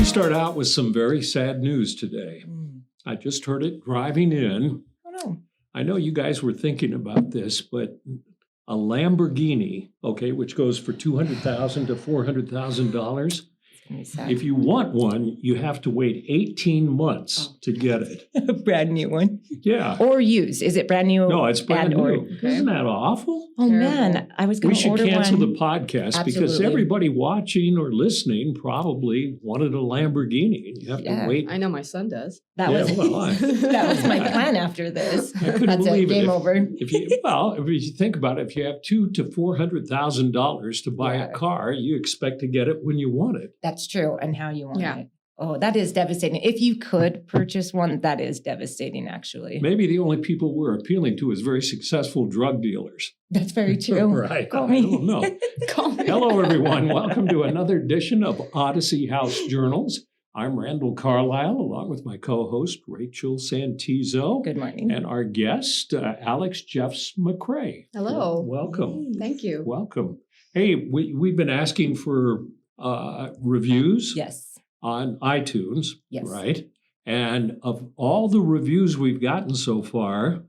We start out with some very sad news today. I just heard it driving in. Oh, no. I know you guys were thinking about this, but a Lamborghini, okay, which goes for $200,000 to $400,000. If you want one, you have to wait 18 months to get it. A brand new one. Yeah. Or used. Is it brand new? No, it's brand new. Okay. Isn't that awful? Oh, Terrible. man. I was going We to order should cancel one. the podcast because Absolutely. everybody watching or listening probably wanted a Lamborghini. You have Yeah. to wait. I know my son does. That Yeah, was well, that was my plan after this. I couldn't That's believe it. Game it. over. If you think about it, if you have $200,000 to $400,000 to buy Yeah. a car, you expect to get it when you want it. That's true. And how you want Yeah. it. Oh, that is devastating. If you could purchase one, that is devastating, actually. Maybe the only people we're appealing to is very successful drug dealers. That's very true. Right. Call I me. don't know. Call me. Hello, everyone. Welcome to another edition of Odyssey House Journals. I'm Randall Carlisle, along with my co-host, Rachel Santizo, Good morning. and our guest, Alex Jeffs-McCrae. Hello. Welcome. Thank you. Welcome. Hey, we've been asking for reviews Yes. on iTunes, Yes. right? And of all the reviews we've gotten so far,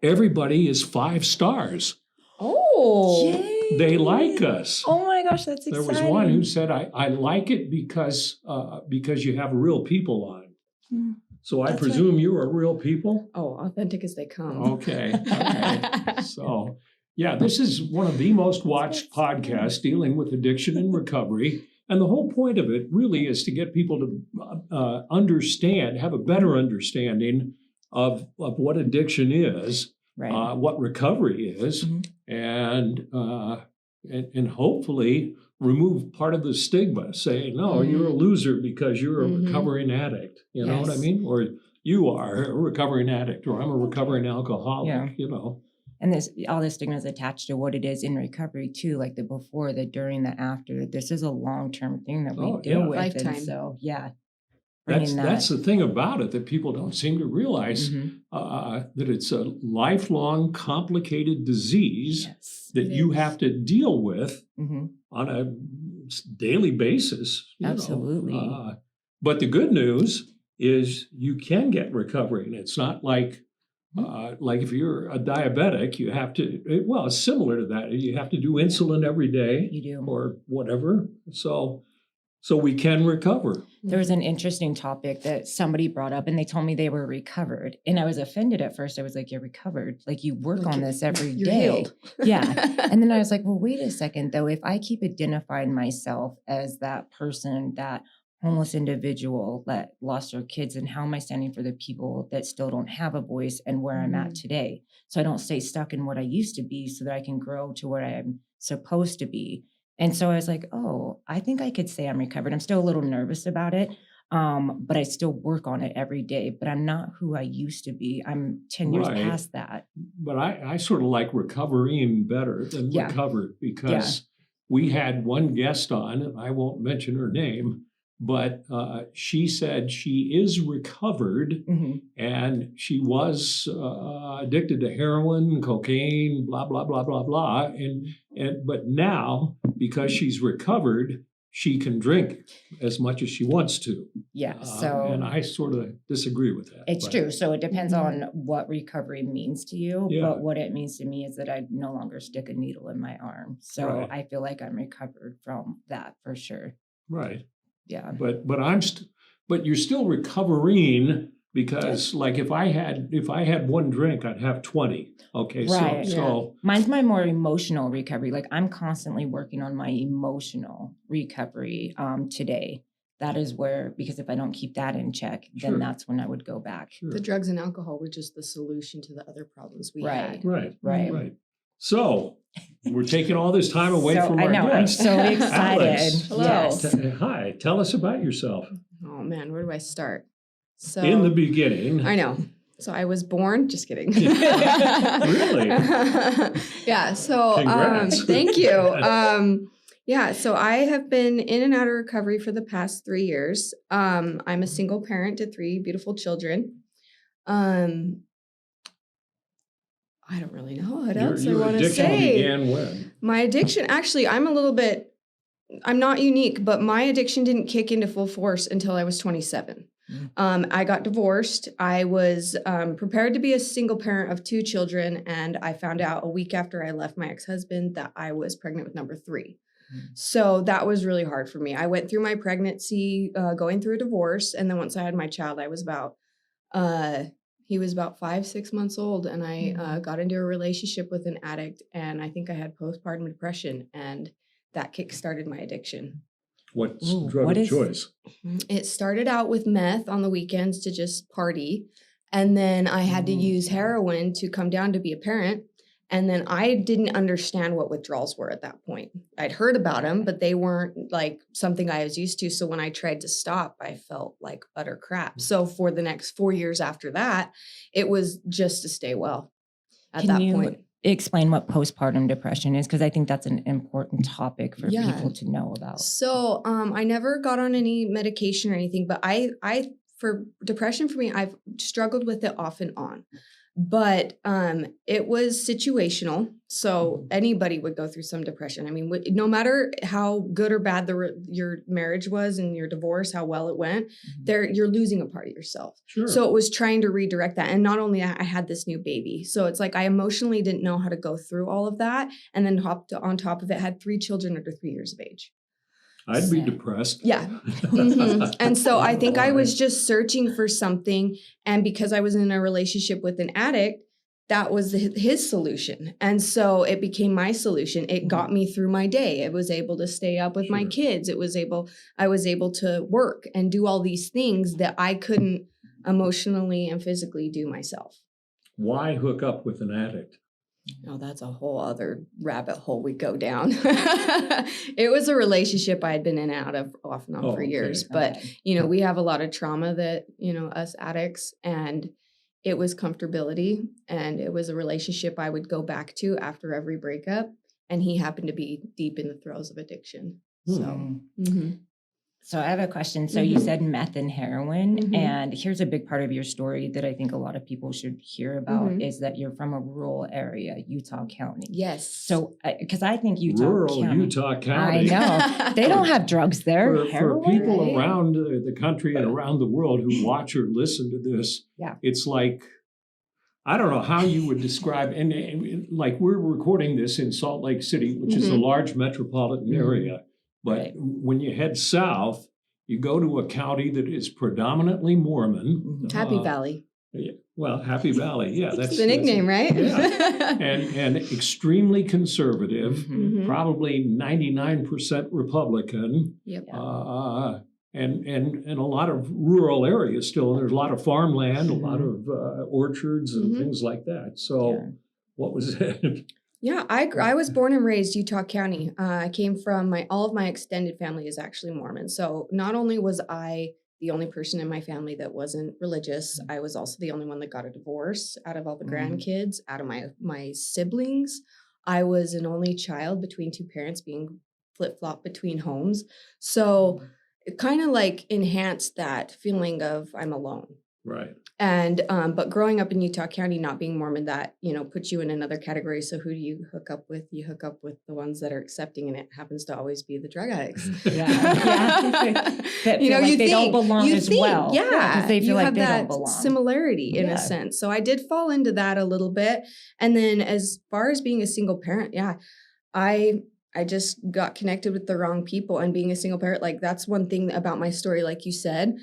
everybody is 5 stars. Oh. Yay. They like us. Oh my gosh, that's There exciting. was one who said, I like it because you have real people on. Hmm. So I That's presume you are real people? Oh, authentic as they come. Okay. Okay. So, yeah, this is one of the most watched podcasts dealing with addiction and recovery. And the whole point of it really is to get people to understand, have a better understanding of what addiction is, Right. what recovery is, Mhm. and hopefully remove part of the stigma, saying, no, you're a loser because you're a Mhm. recovering addict. You know what I Yes. mean? Or you are a recovering addict, or I'm a recovering alcoholic, Yeah. you know. And this all this stigma is attached to what it is in recovery too, like the before, the during, the after. This is a long-term thing that we Oh, deal yeah. with. Lifetime. And so, yeah. That's the thing about it that people don't seem to realize, Mhm. that it's a lifelong, complicated disease Yes. that It you is. have to deal with Mhm. on a daily basis. you know. Absolutely. But the good news is you can get recovery, and it's not like if you're a diabetic, you have to. Well, it's similar to that. You have to do insulin every day You do. or whatever. So we can recover. There was an interesting topic that somebody brought up and they told me they were recovered. And I was offended at first. I was like, you're recovered. Like you work Like on you're- this every You're day. healed. Yeah. And then I was like, well, wait a second though. If I keep identifying myself as that person, that homeless individual that lost their kids, and how am I standing for the people that still don't have a voice and where I'm at today? So I don't stay stuck in what I used to be so that I can grow to where I'm supposed to be. And so I was like, oh, I think I could say I'm recovered. I'm still a little nervous about it, but I still work on it every day. But I'm not who I used to be. I'm 10 years Right. past that. But I sort of like recovering better than Yeah. recovered because we had one guest on, and I won't mention her name, but she said she is recovered Mhm. and she was addicted to heroin, cocaine, blah, blah, blah, blah, blah. But now, because she's recovered, she can drink as much as she wants to. Yeah. And So I sort of disagree with that. it's but- true. So it depends Mhm. on what recovery means to you. Yeah. But what it means to me is that I no longer stick a needle in my arm. So Right. I feel like I'm recovered from that for sure. Right. Yeah. But but you're still recovering because like if I had one drink, I'd have 20. Okay, Right. so Mine's my more emotional recovery. Like I'm constantly working on my emotional recovery today. That is where, because if I don't keep that in check, Sure. then that's when I would go back. sure. The drugs and alcohol were just the solution to the other problems we Right. had. Right, Right. right. So we're taking all this time away So from I our know, I'm guest. so excited. Alex, Hello. Yes. Hi, tell us about yourself. Oh man, where do I start? So In the beginning. I know. So I was born, just kidding. Really? Yeah. So Congrats. thank you. Yeah. So I have been in and out of recovery for the past 3 years. I'm a single parent to 3 beautiful children. I don't really know what else I Your want to addiction say. began when? My addiction, actually, I'm a little bit I'm not unique, but my addiction didn't kick into full force until I was 27. I got divorced. I was prepared to be a single parent of 2 children, and I found out a week after I left my ex-husband that I was pregnant with number 3. So that was really hard for me. I went through my pregnancy, going through a divorce, and then once I had my child, I was about he was about 5-6 months old, and I got into a relationship with an addict, and I think I had postpartum depression, and that kick-started my addiction. What's Ooh, drug what of is- choice? It started out with meth on the weekends to just party. And then I had to use heroin to come down to be a parent. And then I didn't understand what withdrawals were at that point. I'd heard about them, but they weren't like something I was used to. So when I tried to stop, I felt like utter crap. So for the next 4 years after that, it was just to stay well at Can that you point. explain what postpartum depression is? Because I think that's an important topic for Yeah. people to know about. So I never got on any medication or anything, but I for depression for me, I've struggled with it off and on. But it was situational. So anybody would go through some depression. I mean, no matter how good or bad your marriage was and your divorce, how well it went, you're losing a part of yourself. Sure. So it was trying to redirect that. And not only that, I had this new baby. So it's like I emotionally didn't know how to go through all of that. And then on top of it, had 3 children under 3 years of age. I'd be depressed. Yeah. And so I think I was just searching for something. And because I was in a relationship with an addict, that was his solution. And so it became my solution. It got me through my day. I was able to stay up with my Sure. kids. I was able to work and do all these things that I couldn't emotionally and physically do myself. Why hook up with an addict? Oh, that's a whole other rabbit hole we go down. It was a relationship I had been in and out of off and on for years. But, we have a lot of trauma that, us addicts, and it was comfortability, and it was a relationship I would go back to after every breakup. And he happened to be deep in the throes of addiction. So, So I have a question. So you said meth and heroin, and here's a big part of your story that I think a lot of people should hear about is that you're from a rural area, Utah County. yes. So, because I think Rural County, Utah I County. know they don't have drugs there. For Heroin, people right? around the country and around the world who watch or listen to this, it's like, I don't know how you would describe, and like we're recording this in Salt Lake City, which is a large metropolitan area. But when you head south, you go to a county that is predominantly Mormon. Happy Valley. Well, Happy Valley, yeah. That's the nickname, right? Yeah. and extremely conservative, probably 99% Republican. Yep. And a lot of rural areas still. And there's a lot of farmland, a lot of orchards and things like that. So what was it? Yeah, I was born and raised Utah County. I came from all of my extended family is actually Mormon. So not only was I the only person in my family that wasn't religious, I was also the only one that got a divorce out of all the grandkids, out of my siblings. I was an only child between 2 parents, being flip-flop between homes. So it kind of like enhanced that feeling of I'm alone. Right. And but growing up in Utah County, not being Mormon, that puts you in another category. So who do you hook up with? You hook up with the ones that are accepting, and it happens to always be the drug addicts. That feel like they don't belong as well. Yeah, because they feel you like have they that don't belong. similarity in a sense. So I did fall into that a little bit. And then as far as being a single parent, I just got connected with the wrong people, and being a single parent, like that's one thing about my story, like you said.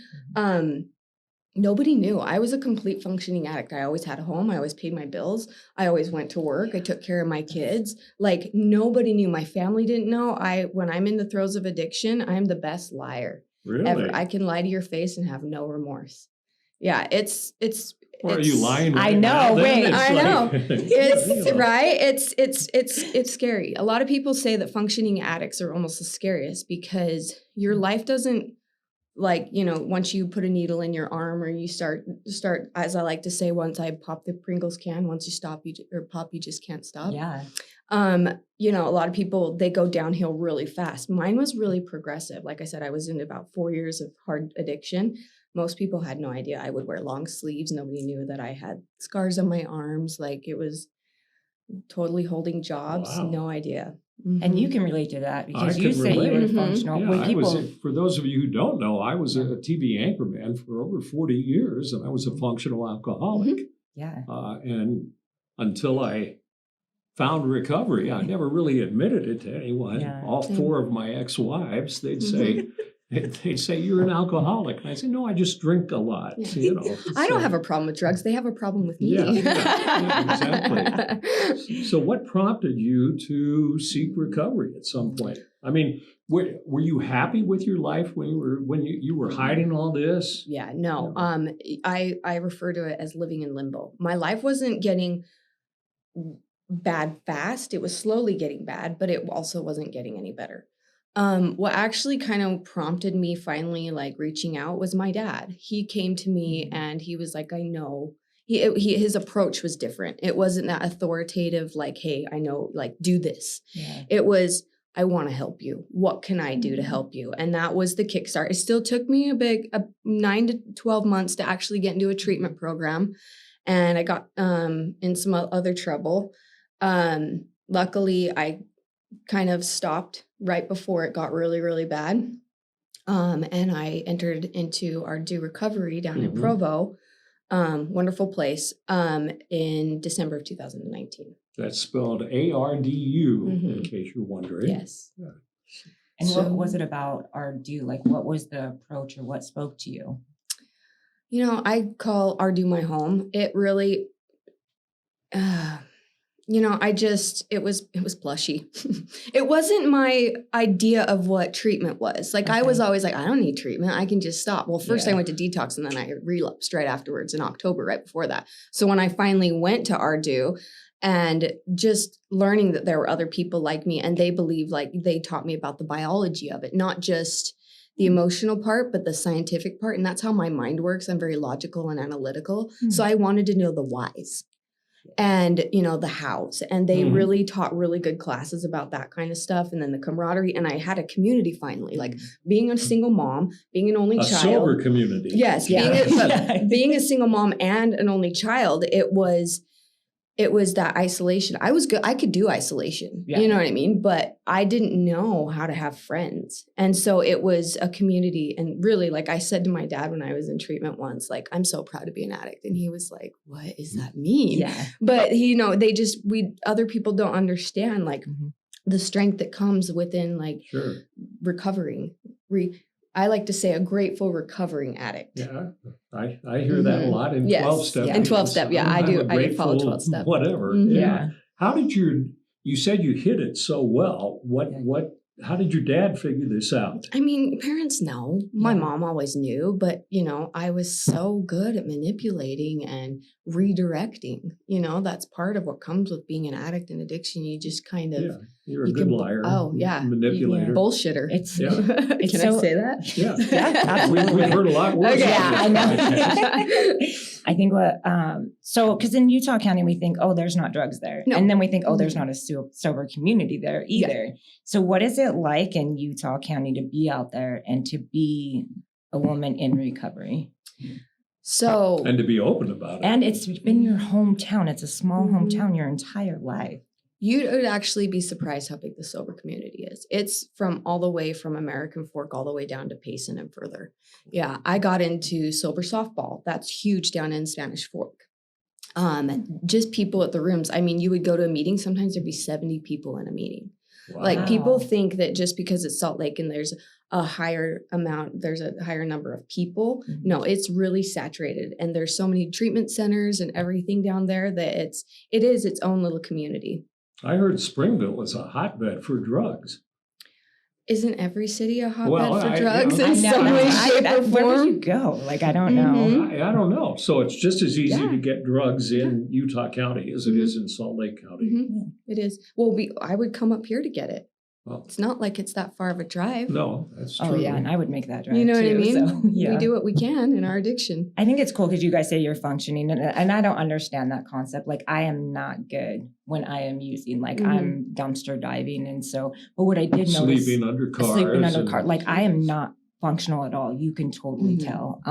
Nobody knew. I was a complete functioning addict. I always had a home. I always paid my bills. I always went to work. I took care of my kids. Like nobody knew. My family didn't know. When I'm in the throes of addiction, I'm the best liar ever. I can lie to your face and have no remorse. Yeah, it's. Or are you lying? I know. Wait, I know. It's right. It's scary. A lot of people say that functioning addicts are almost the scariest because your life doesn't. Like, once you put a needle in your arm, or you start, as I like to say, once I pop the Pringles can, once you stop, you just can't stop. Yeah. A lot of people, they go downhill really fast. Mine was really progressive. Like I said, I was in about 4 years of hard addiction. Most people had no idea. I would wear long sleeves. Nobody knew that I had scars on my arms. Like it was totally holding jobs. Wow. No idea. And you can relate to that because I you can say you were relate. functional. Yeah, When I people, was, for those of you who don't know, I was a TV anchorman for over 40 years, and I was a functional alcoholic. yeah, And until I found recovery, I never really admitted it to anyone. Yeah. All four of my ex-wives, they'd say, you're an alcoholic. And I say, no, I just drink a lot. Yeah. You know, I don't have a problem with drugs. They have a problem with me. Yeah, exactly. So what prompted you to seek recovery at some point? I mean, were you happy with your life when you were hiding all this? Yeah, no. I refer to it as living in limbo. My life wasn't getting bad fast. It was slowly getting bad, but it also wasn't getting any better. What actually kind of prompted me finally like reaching out was my dad. He came to me and he was like, I know. His approach was different. It wasn't that authoritative, like, hey, I know, like, do this. yeah. It was, I want to help you. What can I do to help you? And that was the kickstart. It still took me a 9 to 12 months to actually get into a treatment program. And I got in some other trouble. Luckily, I kind of stopped right before it got really, really bad. And I entered into Ardu Recovery down in Provo, wonderful place, in December of 2019. That's spelled ARDU, in case you're wondering. Yes. Yeah. And So- what was it about Ardu? Like, what was the approach or what spoke to you? You know, I call Ardu my home. It really, you know, it was plushy. It wasn't my idea of what treatment was. Like, I was always like, I don't need treatment. I can just stop. Well, first I went to detox and then I relapsed right afterwards in October, right before that. So when I finally went to Ardu and just learning that there were other people like me and they believed, like, they taught me about the biology of it, not just the emotional part, but the scientific part. And that's how my mind works. I'm very logical and analytical. So I wanted to know the whys and, you know, the hows. And they really taught really good classes about that kind of stuff. And then the camaraderie. And I had a community finally, like being a single mom, being an only A child. sober community. Yes. Being a single mom and an only child, it was that isolation. I was good. I could do isolation, you know what I mean? But I didn't know how to have friends. And so it was a community. And really, like I said to my dad when I was in treatment once, like, I'm so proud to be an addict. And he was like, what does that mean? Yeah. But, you know, other people don't understand, like, the strength that comes within, like, recovering. I like to say a grateful recovering addict. Yeah, I hear that a lot in 12-step. In 12-step, yeah, I do follow 12-step. Whatever. Yeah. How did you said you hid it so well. How did your dad figure this out? I mean, parents know. My mom always knew, but, you know, I was so good at manipulating and redirecting. You know, that's part of what comes with being an addict and addiction. You just kind of... You're a good liar. Oh, yeah. Manipulator. Bullshitter. Can I say that? Yeah. Absolutely. We've heard a lot worse. Okay. Yeah, I know. I think because in Utah County, we think, oh, there's not drugs there. No. And then we think, oh, there's not a sober community there either. Yeah. So what is it like in Utah County to be out there and to be a woman in recovery? So... And to be open about it. And it's been your hometown. It's a small hometown your entire life. You would actually be surprised how big the sober community is. It's from all the way from American Fork all the way down to Payson and further. Yeah, I got into sober softball. That's huge down in Spanish Fork. Just people at the rooms. I mean, you would go to a meeting, sometimes there'd be 70 people in a meeting. Wow. Like, people think that just because it's Salt Lake and there's a higher number of people. No, it's really saturated. And there's so many treatment centers and everything down there that it is its own little community. I heard Springville was a hotbed for drugs. Isn't every city a hotbed for I- drugs I in some way, shape, or Where would you form? go? Like, I don't know. I don't know. So it's just as easy Yeah. to get drugs in Utah County as it is in Salt Lake County. It is. Well, I would come up here to get it. Well, It's not like it's that far of a drive. no, that's true. Oh, yeah. And I would make that drive. You know what I too, mean? so, yeah. We do what we can in our addiction. I think it's cool because you guys say you're functioning, and I don't understand that concept. Like, I am not good when I am using, like, I'm dumpster diving. And so, but what I did notice. Sleeping under cars. Sleeping under cars. Like, I am not functional at all. You can totally tell.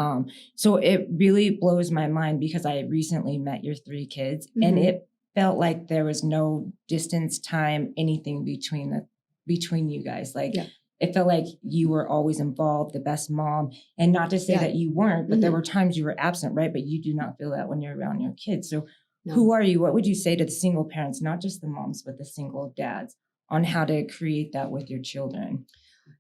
So it really blows my mind because I recently met your 3 kids and it felt like there was no distance, time, anything between you guys. Like it felt like you were always involved, the best mom. And not to say that you weren't, but there were times you were absent, right? But you do not feel that when you're around your kids. So who are you? What would you say to the single parents, not just the moms, but the single dads, on how to create that with your children?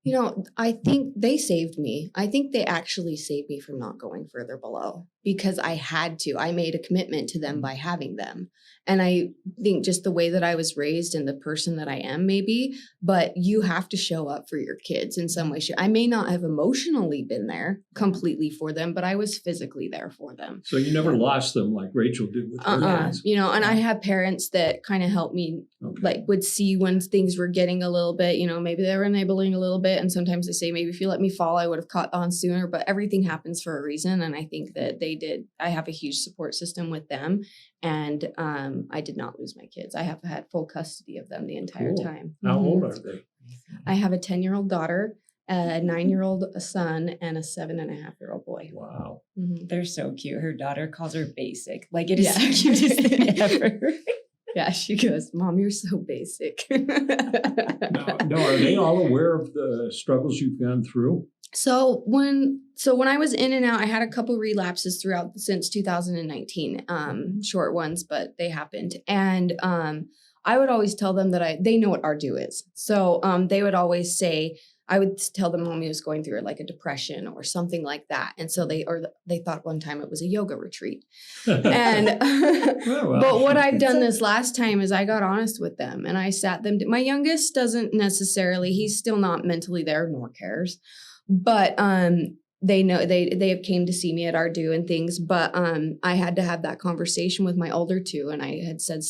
You know, I think they saved me. I think they actually saved me from not going further below because I had to. I made a commitment to them by having them. And I think just the way that I was raised and the person that I am, maybe, but you have to show up for your kids in some way. I may not have emotionally been there completely for them, but I was physically there for them. So you never lost them like Rachel did with her kids. You know, and I have parents that kind of helped me, like would see when things were getting a little bit, you know, maybe they were enabling a little bit. And sometimes they say, maybe if you let me fall, I would have caught on sooner, but everything happens for a reason. And I think that they did. I have a huge support system with them. And I did not lose my kids. I have had full custody of them the entire time. How old are they? I have a 10-year-old daughter, a 9-year-old son, and a 7.5-year-old boy. Wow. They're so cute. Her daughter calls her basic. Like it is the cutest thing ever. Yeah, she goes, Mom, you're so basic. Now, are they all aware of the struggles you've gone through? So when I was in and out, I had a couple relapses throughout since 2019, short ones, but they happened. And I would always tell them that they know what RDO is. So they would always say, I would tell them Mommy was going through like a depression or something like that. And so they thought one time it was a yoga retreat. And but what I've done this last time is I got honest with them and I sat them. My youngest doesn't necessarily, he's still not mentally there nor cares. But they know they have came to see me at RDO and things, but I had to have that conversation with my older two. And I had said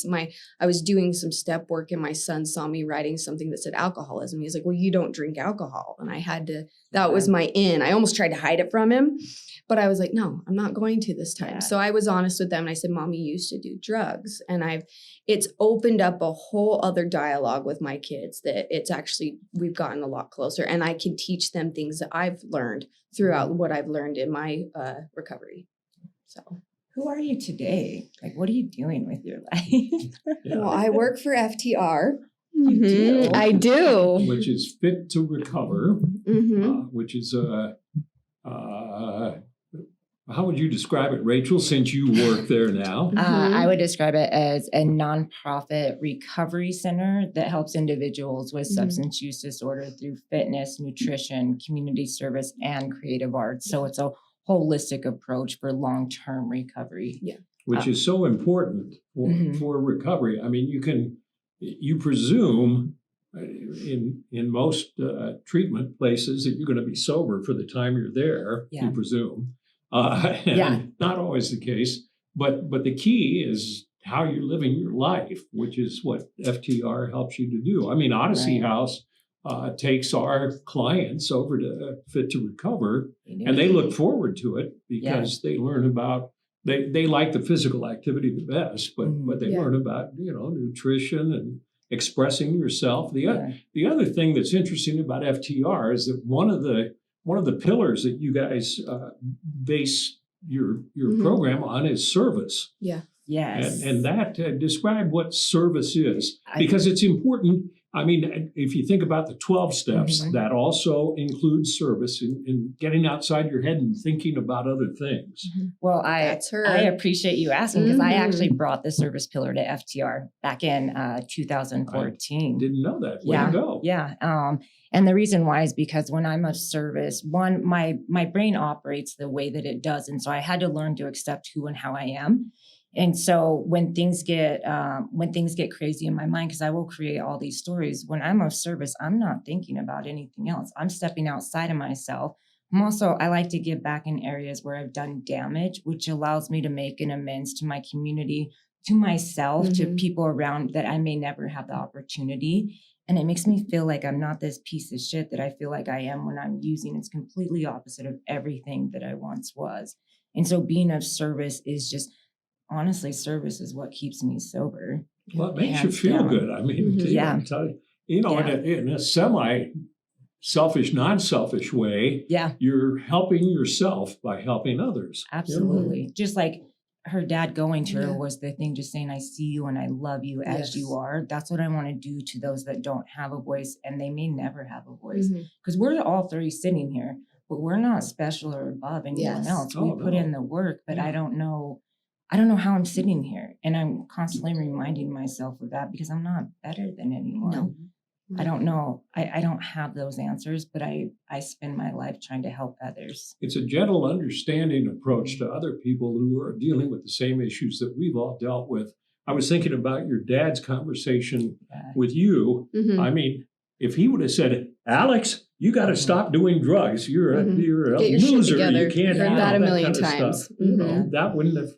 I was doing some step work and my son saw me writing something that said alcoholism. He's like, well, you don't drink alcohol. And I had to, that was my in. I almost tried to hide it from him, but I was like, no, I'm not going to this time. Yeah. So I was honest with them and I said, Mommy used to do drugs. And it's opened up a whole other dialogue with my kids that it's actually, we've gotten a lot closer and I can teach them things that I've learned throughout what I've learned in my recovery. So who are you today? Like, what are you doing with your life? Well, I work for FTR. You do? I do. Which is Fit to Recover, which is how would you describe it, Rachel, since you work there now? I would describe it as a nonprofit recovery center that helps individuals with substance use disorder through fitness, nutrition, community service, and creative arts. So it's a holistic approach for long-term recovery. Yeah. Which is so important for recovery. I mean, you presume in most treatment places that you're going to be sober for the time you're there, you presume. Not always the case, but the key is how you're living your life, which is what FTR helps you to do. I mean, Odyssey House takes our clients over to Fit to Recover, and they look forward to it because they learn about, they like the physical activity the best, but they learn about, nutrition and expressing yourself. The other thing that's interesting about FTR is that one of the pillars that you guys base your program on is service. Yeah. Yes. And that, describe what service is, because it's important. I mean, if you think about the 12 steps, that also includes service in getting outside your head and thinking about other things. Well, I appreciate you asking because I actually brought the service pillar to FTR back in 2014. I didn't know that. Way to go. Yeah. And the reason why is because when I'm of service, one, my brain operates the way that it does. And so I had to learn to accept who and how I am. And so when things get crazy in my mind, because I will create all these stories, when I'm of service, I'm not thinking about anything else. I'm stepping outside of myself. I like to give back in areas where I've done damage, which allows me to make an amends to my community, to myself, to people around that I may never have the opportunity. And it makes me feel like I'm not this piece of shit that I feel like I am when I'm using. It's completely opposite of everything that I once was. And so being of service is just, honestly, service is what keeps me sober. Well, it makes you feel good. I mean, in a semi-selfish, non-selfish way, you're helping yourself by helping others. Absolutely. Just like her dad going to her Yeah. was the thing, just saying, I see you and I love you as you Yes. are. That's what I want to do to those that don't have a voice, and they may never have a voice. Mhm. Because we're all three sitting here, but we're not special or above anyone Yes. else. Oh, We put no. in the work, but Yeah. I don't know how I'm sitting here. And I'm constantly reminding myself of that because I'm not better than anyone. No. I don't know. I don't have those answers, but I spend my life trying to help others. It's a gentle, understanding approach to other people who are dealing with the same issues that we've all dealt with. I was thinking about your dad's conversation Yeah. with you. Mhm. I mean, if he would have said, Alex, you got to Mhm. stop doing drugs. You're a, Mhm. you're a Get your shit loser. together. You can't Heard do that all a million kind of times. stuff." You know, Mhm. that wouldn't have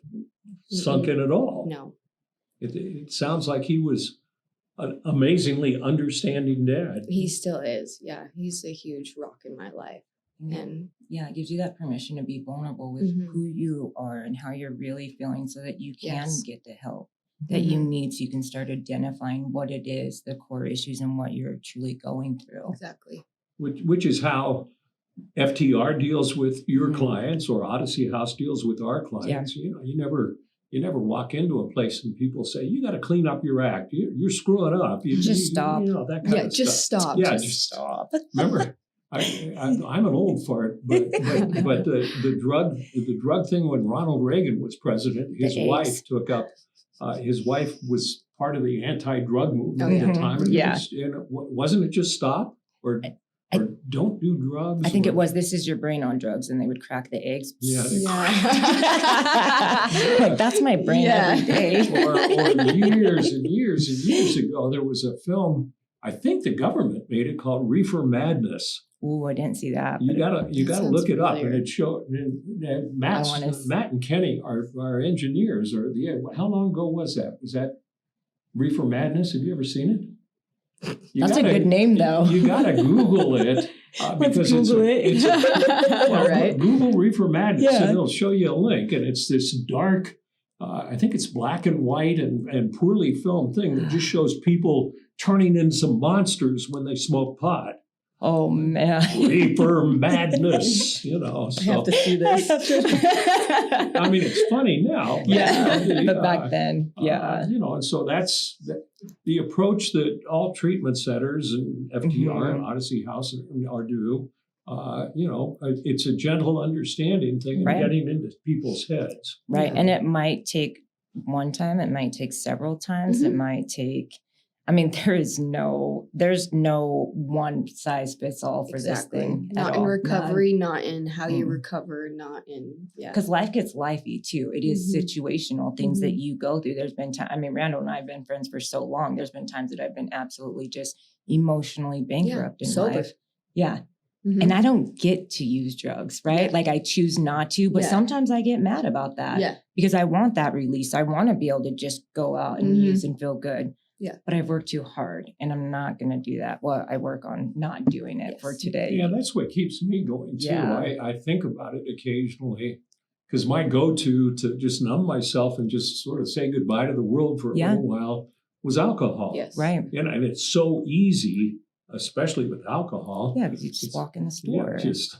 sunk in at all. No. It sounds like he was an amazingly understanding dad. He still is. Yeah. He's a huge rock in my life. And Yeah, it gives you that permission to be vulnerable with Mhm. who you are and how you're really feeling so that you can Yes. get the help that you Mhm. need so you can start identifying what it is, the core issues, and what you're truly going through. exactly. Which is how FTR deals with your Mhm. clients, or Odyssey House deals with our clients. You know, you never walk into a place and people say, you got to clean up your act. You're screwing up. Just stop. You know, that kind Yeah. of Just stuff. stop. Yeah, Just just stop. remember, I'm an old fart, but the drug thing, when Ronald Reagan was president, his The wife AIDS. took up. His wife was part of the anti-drug movement Oh, at yeah. the time. And Yeah. wasn't it just stop or don't do drugs? I think or- it was, this is your brain on drugs, and they would crack the eggs. Yeah. Like, that's my brain Yeah. every day. or years and years and years ago, there was a film. I think the government made it called Reefer Madness. Ooh, I didn't see that. You but gotta sounds look it up, and familiar. it showed. And Matt wanna s- and Kenny are engineers. Or how long ago was that? Was that Reefer Madness? Have you ever seen it? That's a good name, though. You gotta Google it Let's because Google it's it. well, Right. Google Reefer Madness, Yeah. and it'll show you a link, and it's this dark. I think it's black and white and poorly filmed thing that just shows people turning into monsters when they smoke pot. Oh, man. Reefer Madness, you know. I have So to see this. I mean, it's funny now. But, Yeah, but back then, yeah. you know, and so that's the approach that all treatment centers and FTR and Odyssey House are do. You know, it's a gentle understanding thing and Right. getting into people's heads. Right. Yeah. And it might take one time, it might take several times, it might take, I mean, there's no one size fits all for this thing. Not in recovery, not in how you recover, not in, yeah. Because life gets lifey too. It is Mhm. situational things that you go through. There's been time. I mean, Randall and I have been friends for so long. There's been times that I've been absolutely just emotionally bankrupt in sober. life. Yeah. Mhm. And I don't get to use drugs, right? Yeah. Like I choose not to, but Yeah. sometimes I get mad about that Yeah. because I want that release. I want to be able to just go out and Mhm. use and feel good. Yeah. But I've worked too hard and I'm not going to do that. Well, I work on not doing it for Yes. today. Yeah, that's what keeps me going too. Yeah. I think about it occasionally because my go-to to just numb myself and just sort of say goodbye to the world for a Yeah. little while was alcohol. Yes. Right. And it's so easy, especially with alcohol. Yeah, because you just walk in the store. Yeah, just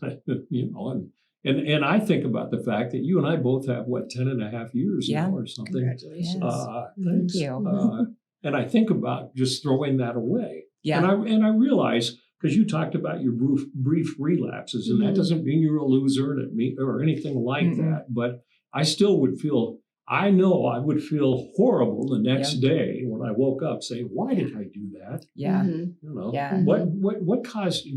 you know, and I think about the fact that you and I both have 10.5 years Yeah. now or something. Congratulations. Thank Thanks. you. And I think about just throwing that away. Yeah. And I realize, because you talked about your brief relapses, and that Mhm. doesn't mean you're a loser or anything like Mm-mm. that. But I still would feel. I know I would feel horrible the next day when I woke up, saying, "Why did I do that?" Yeah. Mhm. You know, Yeah. what caused?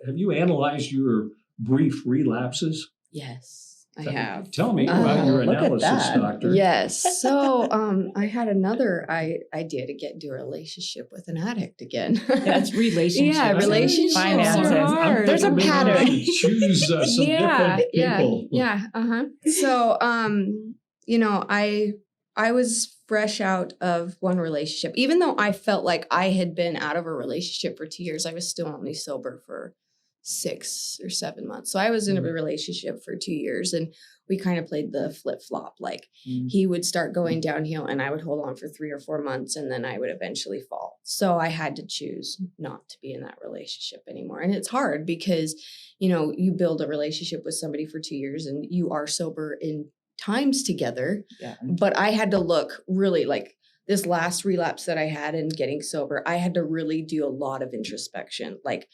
Have you analyzed your brief relapses? Yes, I have. Tell me about your look at analysis, that. doctor. Yes. So I had another idea to get into a relationship with an addict again. That's relationships. Yeah, and relationships finances. are hard. There's a Maybe I pattern. should choose some different people. Yeah. So you know, I was fresh out of one relationship. Even though I felt like I had been out of a relationship for 2 years, I was still only sober for 6 or 7 months. So I was in a relationship for 2 years, and we kind of played the flip-flop. Like he would start going downhill and I would hold on for 3 or 4 months, and then I would eventually fall. So I had to choose not to be in that relationship anymore. And it's hard because, you know, you build a relationship with somebody for 2 years and you are sober in times together, Yeah. but I had to look really like this last relapse that I had in getting sober. I had to really do a lot of introspection. Like,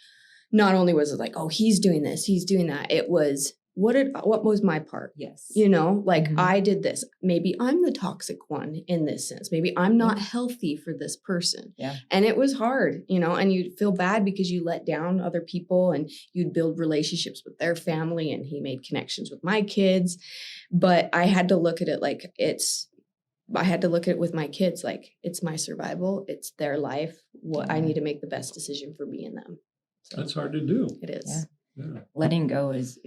not only was it like, oh, he's doing this, he's doing that. It was, what was my part? Yes. You know, like Mhm. I did this. Maybe I'm the toxic one in this sense. Maybe I'm not healthy for this person. Yeah. And it was hard, you know, and you'd feel bad because you let down other people and you'd build relationships with their family. And he made connections with my kids. But I had to look at it like I had to look at it with my kids like it's my survival. It's their life. What I need to make the best decision for me and them. So That's hard to do. it is. Yeah. Letting go is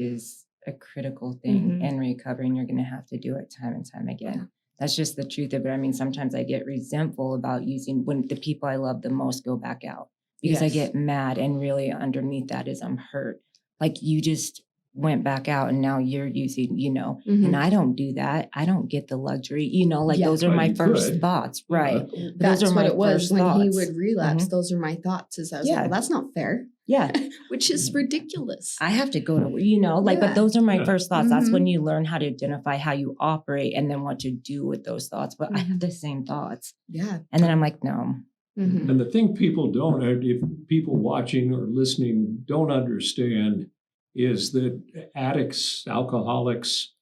a critical thing Mhm. in recovery, and you're going to have to do it time and time again. Yeah. That's just the truth of it. I mean, sometimes I get resentful about using when the people I love the most go back out because I Yes. get mad, and really underneath that is I'm hurt. Like you just went back out and now you're using, you know, Mhm. and I don't do that. I don't get the luxury, you know, like Yeah. those are Well, my you first could. thoughts. Right. That's Those are what my it was first when he thoughts. would relapse. Those are my thoughts. Is I was like, Yeah. well, that's not fair, Yeah. which is ridiculous. I have to go to, you know, like, Yeah. but those are my Yeah. first thoughts. That's when Mhm. you learn how to identify how you operate and then what to do with those thoughts. But I have the same thoughts. Yeah. And then I'm like, no. Mhm. And the thing people don't, if people watching or listening don't understand, is that addicts, alcoholics,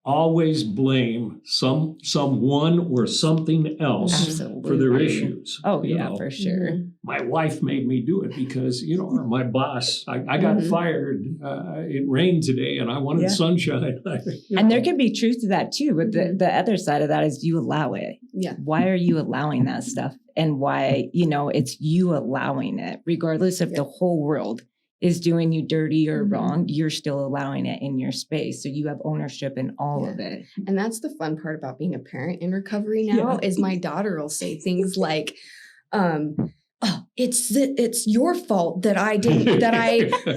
always blame someone or something else Absolutely. for their issues. Oh, You yeah, know, for sure. Mhm. my wife made me do it because, you know, or my boss, I got Mhm. fired. It rained today and I wanted Yeah. sunshine. You And there know. can be truth to that too. But Mhm. the other side of that is you allow it. Yeah. Why are you allowing that stuff? And why, you know, it's you allowing it, regardless if the whole world is doing you dirty or Mhm. wrong, you're still allowing it in your space. So you have ownership in all of it. And that's the fun part about being a parent in recovery now is my daughter will say things like, oh, it's your fault that I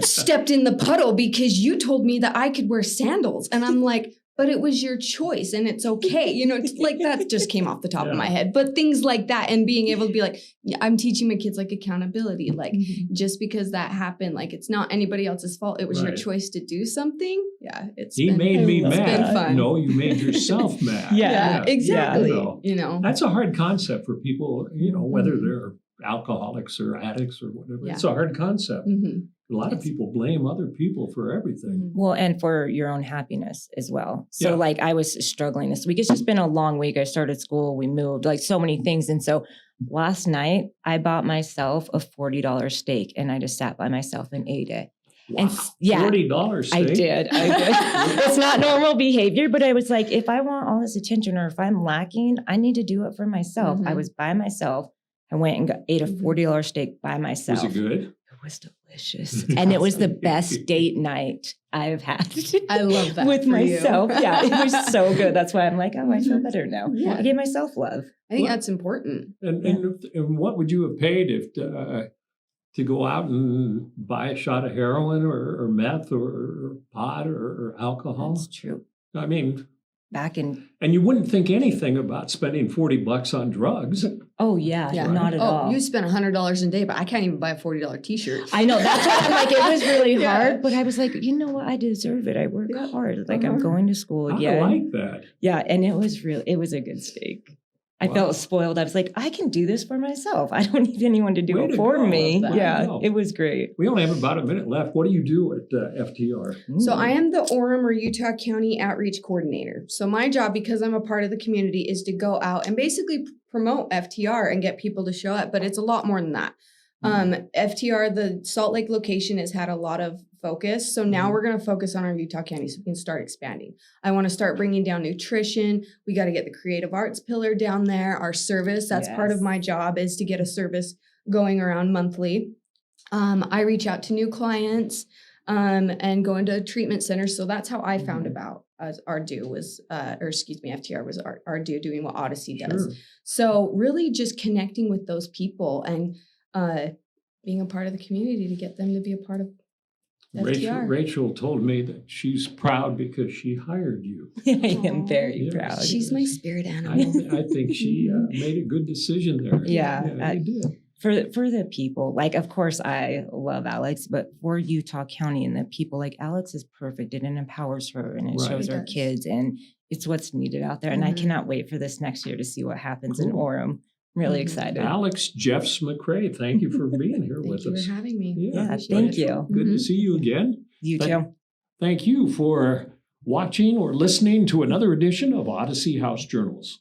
stepped in the puddle because you told me that I could wear sandals. And I'm like, but it was your choice and it's okay. You know, it's like that just came off the top of my head. But things like that and being able to be like, yeah, I'm teaching my kids like accountability. Like just because that happened, like it's not anybody else's fault. It was your Right. choice to do something. Yeah. He made me it's mad. been fun. No, you made yourself mad. Yeah. Exactly. You know. You know. That's a hard concept for people, you know, whether Mhm. they're alcoholics or addicts or whatever. Yeah. It's a hard concept. Mhm. A lot of people blame other people for everything. Well, and for your own happiness as well. So, Yeah. like, I was struggling this week. It's just been a long week. I started school, we moved, like, so many things. And so last night, I bought myself a $40 steak and I just sat by myself and ate it. Wow. And yeah, $40 I steak? did. It's not normal behavior, but I was like, if I want all this attention or if I'm lacking, I need to do it for myself. I Mhm. was by myself. I went and ate a Mhm. $40 steak by myself. Was it good? It was delicious. And it was the best date night I've had. I love that With for you. myself. Yeah, it was so good. That's why I'm like, oh, I feel better now. Yeah. I gave myself love. I think Well- that's important. And what would you have paid if to go out and buy a shot of heroin or meth or pot or alcohol? That's true. I mean, Back in, and you wouldn't think anything about spending $40 on drugs. oh, yeah, Yeah. not at all. You spend $100 a day, but I can't even buy a $40 t-shirt. I know. That's why I'm like, it was really Yeah. hard. But I was like, you know what? I deserve it. I work Yeah. hard. Like, I'm Uh-huh. going to school I again. like that. Yeah. And it was a good steak. I Wow. felt spoiled. I was like, I can do this for myself. I don't need anyone to do Way it to for go. me. Wow. Yeah. It was great. We only have about a minute left. What do you do at FTR? So I am the Orem or Utah County Outreach Coordinator. So my job, because I'm a part of the community, is to go out and basically promote FTR and get people to show up. But it's a lot more than that. FTR, the Salt Lake location, has had a lot of focus. So now we're going to focus on our Utah County so we can start expanding. I want to start bringing down nutrition. We got to get the creative arts pillar down there. Our service, that's part of Yes. my job, is to get a service going around monthly. I reach out to new clients and go into treatment centers. So that's how I found about our do was, FTR was our do doing what Odyssey does. Sure. So really just connecting with those people and being a part of the community to get them to be a part of FTR. Rachel told me that she's proud because she hired you. I am very Yeah. proud. She's my spirit animal. I think she made a good decision there. Yeah, you did. for the people, like, of course, I love Alex, but for Utah County and the people, like, Alex is perfect and it empowers her and it Right. shows It our does. kids, and it's what's needed out there. And I Mhm. cannot wait for this next year to see what happens in Cool. Orem. I'm really Mhm. excited. Alex Jeffs-McCrae, thank you for being here Thank with you us. for having me. Yeah, Appreciate thank it. you. Good to Mhm. see you again. You Thank- too. Thank you for watching or listening to another edition of Odyssey House Journals.